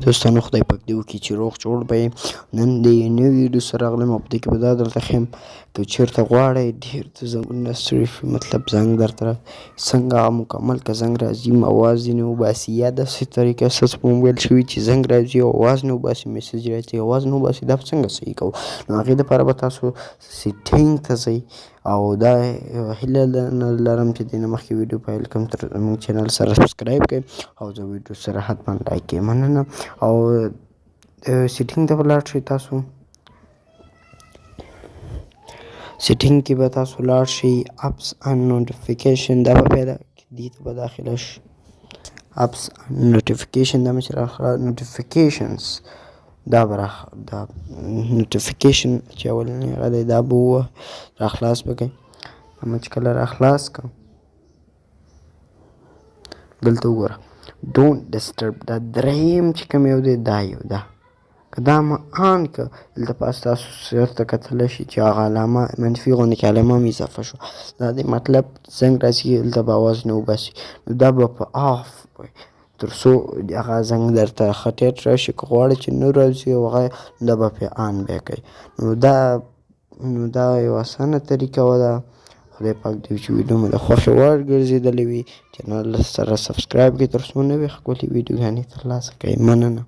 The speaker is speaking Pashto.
دوستانو خدای پاک دې وکړي چې روغ جوړ به یې. نن د نوي ویډیو سره راغلم او په دې کې به دا درته ښیم که چېرته غواړئ ډېر د زنګونه ستړي شوي مطلب زنګ درته څنګه مکمل که زنګ راځي اواز یې نه وباسي یا داسې طریقه ستاسو په موبایل شوي چې زنګ راځي او اواز نه وباسي میسج راځي اواز نه وباسي دا به څنګه صحیح کوو. نو هغې دپاره به تاسو سیټینګ ته ځئ او دا هیله لرم چې دې نه مخکې ویډیو پیل کړم تر زموږ چینل سره سبسکرایب کړئ او د ویډیو سره حتما لایک کړئ. مننه. او سیټینګ ته به لاړ شئ تاسو سیټینګ کې به تاسو لاړ شئ اپس ان نوټیفیکیشن دا به پیدا دې ته به داخله شئ اپس نوټیفیکیشن دا مې چې نوټیفیکیشنز دا به دا نوټیفیکیشن چې اولنی هغه دی دا به راخلاص به کړئ. اما چې کله راخلاص کړم دلته وګوره ډونټ ډسټرب دا دریم چې کوم یو دی دا یو ده که دا ما آن که دلته پاس تاسو چېرته کتلی شئ چې هغه علامه منفي غوندې کې علامه هم اضافه شوه دا دی مطلب زنګ راځي دلته به اواز نه وباسي نو دا به په آف تر څو هغه زنګ درته ښه ټیټ راشي که غواړئ چې نه راځي او هغه دا به پرې آن بیا کوئ. نو دا یو اسانه طریقه ده. خدای پاک دې چې ویډیو مو د خوښې وړ ګرځېدلې وي چینل سره سبسکرایب کړئ تر څو نوې ښکلې ویډیوګانې ترلاسه کړئ. مننه.